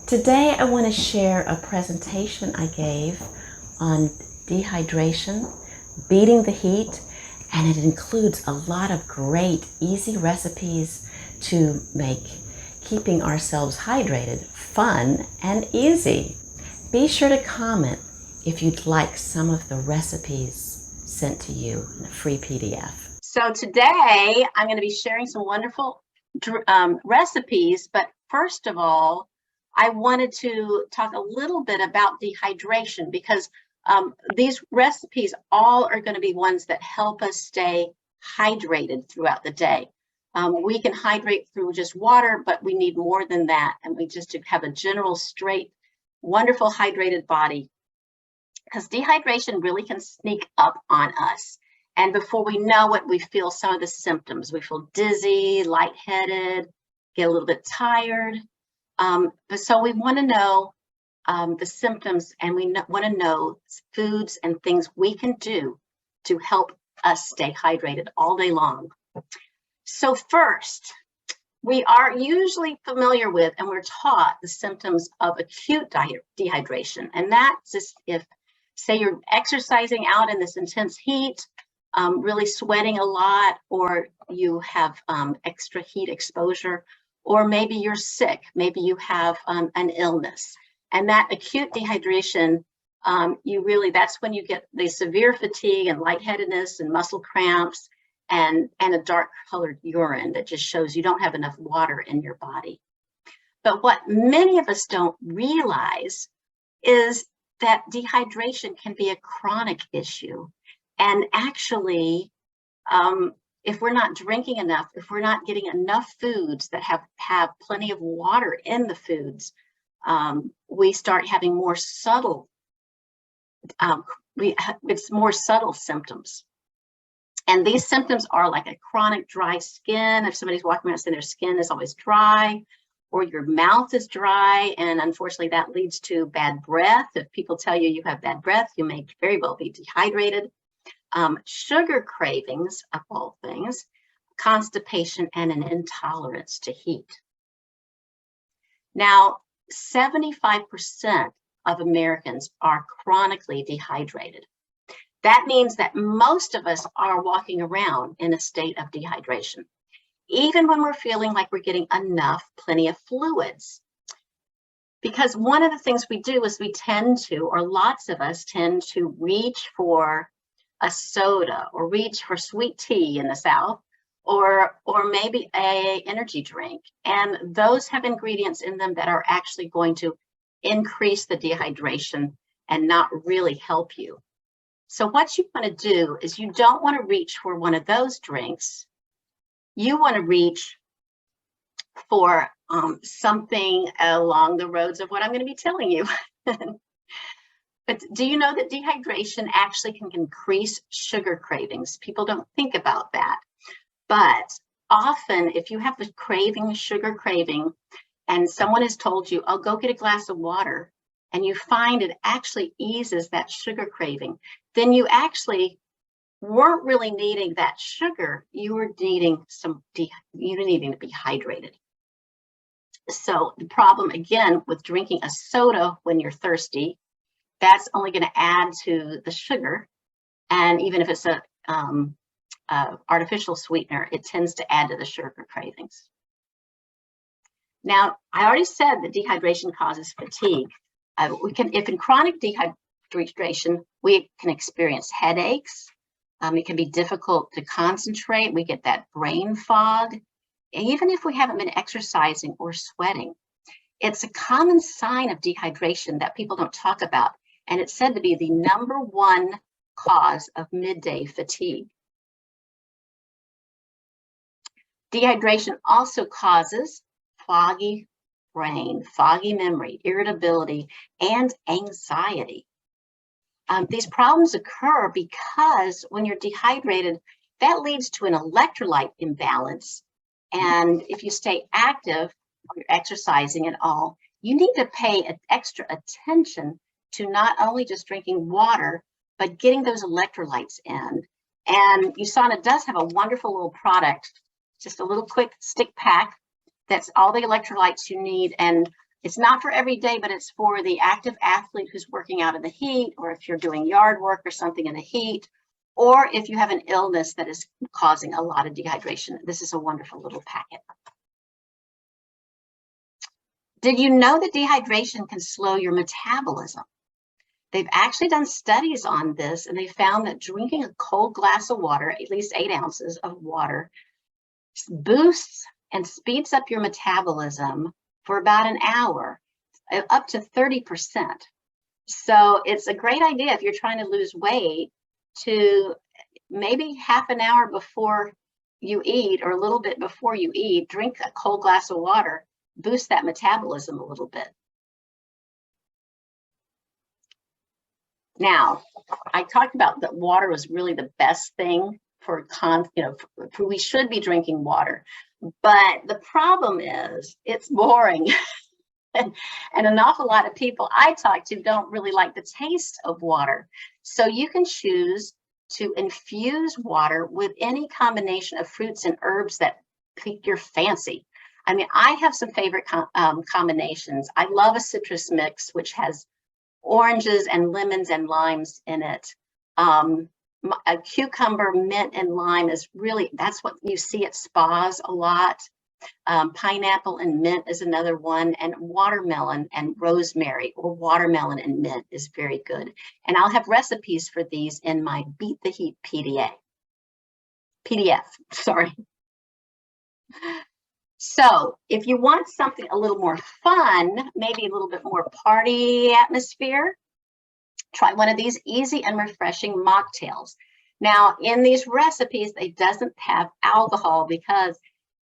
Today I want to share a presentation I gave on dehydration, beating the heat, and it includes a lot of great, easy recipes to make keeping ourselves hydrated fun and easy. Be sure to comment if you'd like some of the recipes sent to you in a free PDF. So today I'm going to be sharing some wonderful recipes, but first of all, I wanted to talk a little bit about dehydration because these recipes all are going to be ones that help us stay hydrated throughout the day. We can hydrate through just water, but we need more than that. And we just have a general, straight, wonderful hydrated body, because dehydration really can sneak up on us. And before we know it, we feel some of the symptoms. We feel dizzy, lightheaded, get a little bit tired. So we want to know the symptoms, and we want to know foods and things we can do to help us stay hydrated all day long. So first, we are usually familiar with and we're taught the symptoms of acute dehydration. And that's just if, say, you're exercising out in this intense heat, really sweating a lot, or you have extra heat exposure, or maybe you're sick, maybe you have an illness. And that acute dehydration, that's when you get the severe fatigue and lightheadedness and muscle cramps and a dark colored urine that just shows you don't have enough water in your body. But what many of us don't realize is that dehydration can be a chronic issue. And actually, if we're not drinking enough, if we're not getting enough foods that have plenty of water in the foods, we start having more subtle, it's more subtle symptoms. And these symptoms are like a chronic dry skin. If somebody's walking around saying their skin is always dry, or your mouth is dry, and unfortunately that leads to bad breath. If people tell you you have bad breath, you may very well be dehydrated. Sugar cravings, of all things, constipation, and an intolerance to heat. Now, 75% of Americans are chronically dehydrated. That means that most of us are walking around in a state of dehydration, even when we're feeling like we're getting plenty of fluids. Because one of the things we do is we tend to, or lots of us tend to reach for a soda or reach for sweet tea in the South, or maybe an energy drink. And those have ingredients in them that are actually going to increase the dehydration and not really help you. So what you want to do is you don't want to reach for one of those drinks. You want to reach for something along the roads of what I'm going to be telling you. But do you know that dehydration actually can increase sugar cravings? People don't think about that. But often, if you have the sugar craving, and someone has told you, oh, go get a glass of water, and you find it actually eases that sugar craving, then you actually weren't really needing that sugar. You were needing to be hydrated. So the problem, again, with drinking a soda when you're thirsty, that's only going to add to the sugar. And even if it's a artificial sweetener, it tends to add to the sugar cravings. Now, I already said that dehydration causes fatigue. If in chronic dehydration, we can experience headaches. It can be difficult to concentrate. We get that brain fog, even if we haven't been exercising or sweating. It's a common sign of dehydration that people don't talk about, and it's said to be the #1 cause of midday fatigue. Dehydration also causes foggy brain, foggy memory, irritability, and anxiety. These problems occur because when you're dehydrated, that leads to an electrolyte imbalance. And if you stay active, or you're exercising at all, you need to pay extra attention to not only just drinking water, but getting those electrolytes in. And USANA does have a wonderful little product, just a little quick stick pack that's all the electrolytes you need, and It's not for every day, but it's for the active athlete who's working out in the heat, or if you're doing yard work or something in the heat, or if you have an illness that is causing a lot of dehydration. This is a wonderful little packet. Did you know that dehydration can slow your metabolism? They've actually done studies on this, and they found that drinking a cold glass of water, at least 8 ounces of water, boosts and speeds up your metabolism for about an hour, up to 30%. So it's a great idea if you're trying to lose weight to maybe half an hour before you eat, or a little bit before you eat, drink a cold glass of water, boost that metabolism a little bit. Now, I talked about that water was really the best thing for we should be drinking water, but the problem is it's boring. And an awful lot of people I talk to don't really like the taste of water. So you can choose to infuse water with any combination of fruits and herbs that pique your fancy. I mean, I have some favorite combinations. I love a citrus mix, which has oranges and lemons and limes in it. A cucumber, mint, and lime is really, that's what you see at spas a lot. Pineapple and mint is another one, and watermelon and rosemary, or watermelon and mint, is very good. And I'll have recipes for these in my Beat the Heat PDF, sorry. So if you want something a little more fun, maybe a little bit more party atmosphere, try one of these easy and refreshing mocktails. Now, in these recipes, it doesn't have alcohol, because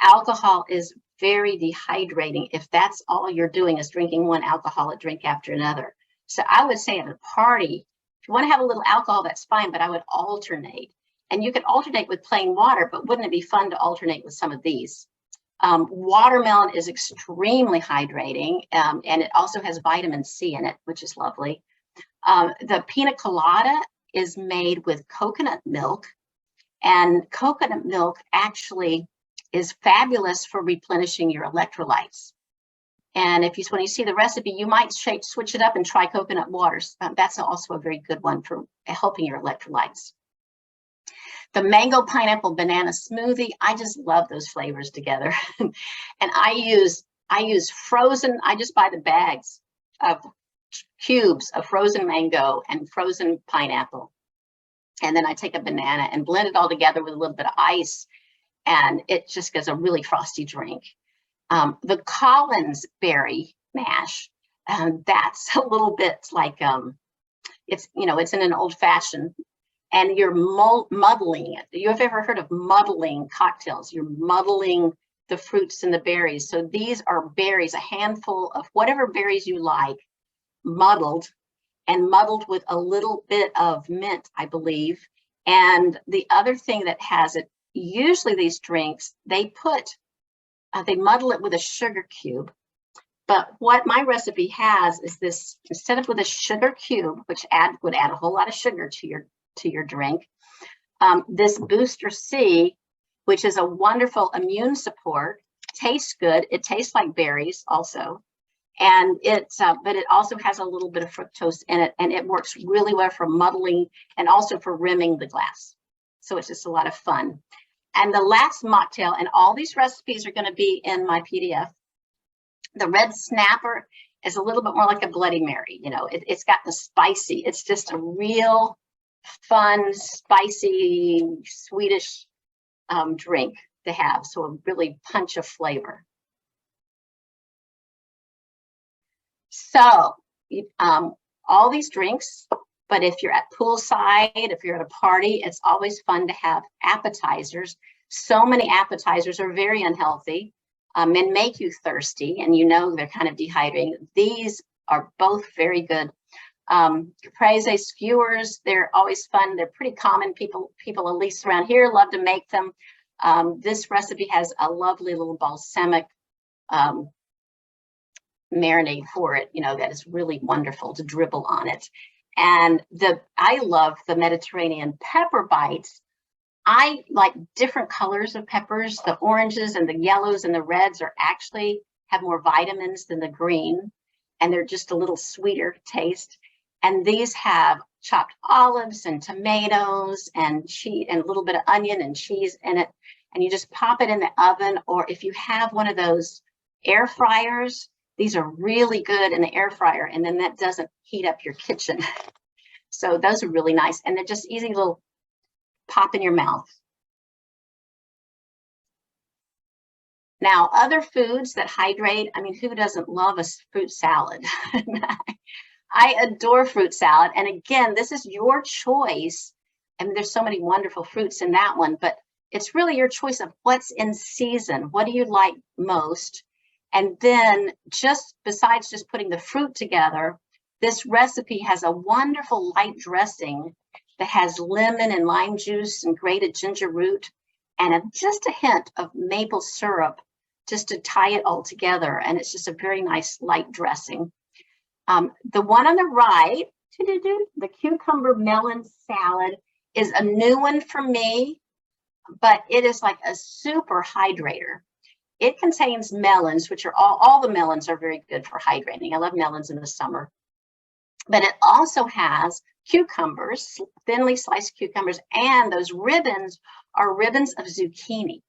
alcohol is very dehydrating if that's all you're doing is drinking one alcoholic drink after another. So I would say at a party, if you want to have a little alcohol, that's fine, but I would alternate. And you could alternate with plain water, but wouldn't it be fun to alternate with some of these? Watermelon is extremely hydrating, and it also has vitamin C in it, which is lovely. The pina colada is made with coconut milk, and coconut milk actually is fabulous for replenishing your electrolytes. And when you see the recipe, you might switch it up and try coconut waters. That's also a very good one for helping your electrolytes. The mango, pineapple, banana smoothie, I just love those flavors together. And I use frozen, I just buy the bags of cubes of frozen mango and frozen pineapple. And then I take a banana and blend it all together with a little bit of ice, and it just gives a really frosty drink. The Collins berry mash, that's a little bit like, it's in an old fashioned, and you're muddling it. You have ever heard of muddling cocktails? You're muddling the fruits and the berries. So these are berries, a handful of whatever berries you like, muddled with a little bit of mint, I believe. And the other thing that has it, usually these drinks, they muddle it with a sugar cube. But what my recipe has is this, instead of with a sugar cube, which would add a whole lot of sugar to your drink, this Booster C, which is a wonderful immune support, tastes good. It tastes like berries also. And but it also has a little bit of fructose in it, and it works really well for muddling and also for rimming the glass. So it's just a lot of fun. And the last mocktail, and all these recipes are going to be in my PDF. The red snapper is a little bit more like a Bloody Mary. It's got the spicy. It's just a real fun, spicy, Swedish drink to have. So a really punch of flavor. So all these drinks, but if you're at poolside, if you're at a party, it's always fun to have appetizers. So many appetizers are very unhealthy and make you thirsty, and they're kind of dehydrating. These are both very good. Caprese skewers, they're always fun. They're pretty common. People at least around here love to make them. This recipe has a lovely little balsamic marinade for it, that is really wonderful to dribble on it. And I love the Mediterranean pepper bites. I like different colors of peppers. The oranges and the yellows and the reds are actually have more vitamins than the green, and they're just a little sweeter taste. And these have chopped olives and tomatoes and cheese and a little bit of onion and cheese in it. And you just pop it in the oven, or if you have one of those air fryers, these are really good in the air fryer, and then that doesn't heat up your kitchen. So those are really nice, and they're just easy little pop in your mouth. Now, other foods that hydrate, I mean, who doesn't love a fruit salad? I adore fruit salad. And again, this is your choice. I mean, there's so many wonderful fruits in that one, but it's really your choice of what's in season. What do you like most? And then just besides just putting the fruit together, this recipe has a wonderful light dressing that has lemon and lime juice and grated ginger root and just a hint of maple syrup just to tie it all together. And it's just a very nice light dressing. The one on the right, the cucumber melon salad, is a new one for me, but it is like a super hydrator. It contains melons, which are all the melons are very good for hydrating. I love melons in the summer. But it also has cucumbers, thinly sliced cucumbers, and those ribbons are ribbons of zucchini,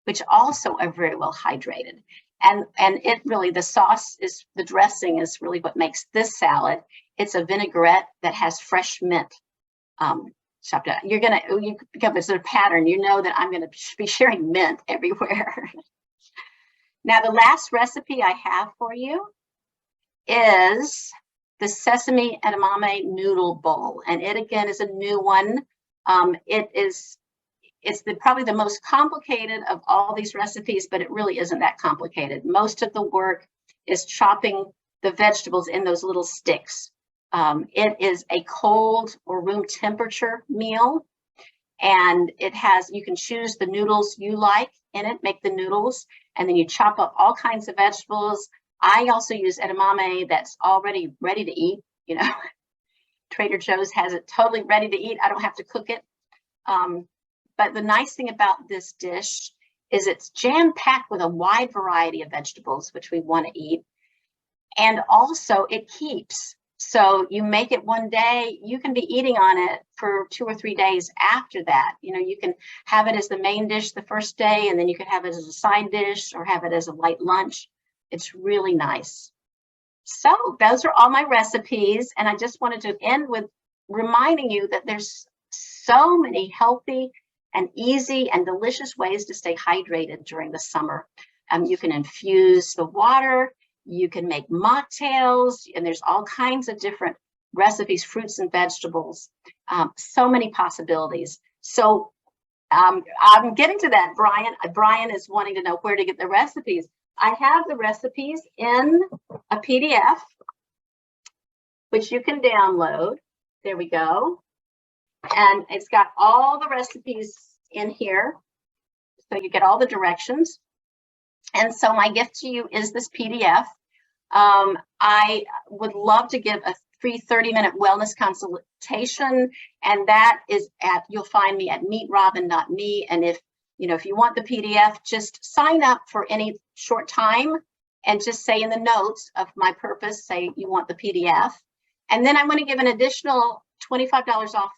which also are very well hydrated. And it really, the sauce is, the dressing is really what makes this salad. It's a vinaigrette that has fresh mint chopped up. Because it's a pattern, you know that I'm gonna be sharing mint everywhere. Now, the last recipe I have for you is the sesame edamame noodle bowl. And it again is a new one. It's probably the most complicated of all these recipes, but it really isn't that complicated. Most of the work is chopping the vegetables in those little sticks. It is a cold or room temperature meal, and it has, you can choose the noodles you like in it, make the noodles, and then you chop up all kinds of vegetables. I also use edamame that's already ready to eat. You know, Trader Joe's has it totally ready to eat. I don't have to cook it. But the nice thing about this dish is it's jam-packed with a wide variety of vegetables, which we want to eat. And also it keeps. So you make it one day, you can be eating on it for 2 or 3 days after that. You know, you can have it as the main dish the first day, and then you can have it as a side dish or have it as a light lunch. It's really nice. So those are all my recipes. And I just wanted to end with reminding you that there's so many healthy and easy and delicious ways to stay hydrated during the summer. You can infuse the water, you can make mocktails, and there's all kinds of different recipes, fruits and vegetables, so many possibilities. So I'm getting to that, Brian. Brian is wanting to know where to get the recipes. I have the recipes in a PDF, which you can download. There we go. And it's got all the recipes in here. So you get all the directions. And so my gift to you is this PDF. I would love to give a free 30-minute wellness consultation. And that is you'll find me at meetrobin.me. And if you want the PDF, just sign up for any short time and just say in the notes of my purpose, say you want the PDF. And then I'm going to give an additional $25 off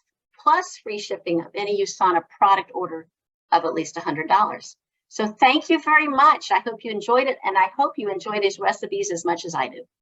plus free shipping of any USANA product order of at least $100. So thank you very much. I hope you enjoyed it, and I hope you enjoy these recipes as much as I do.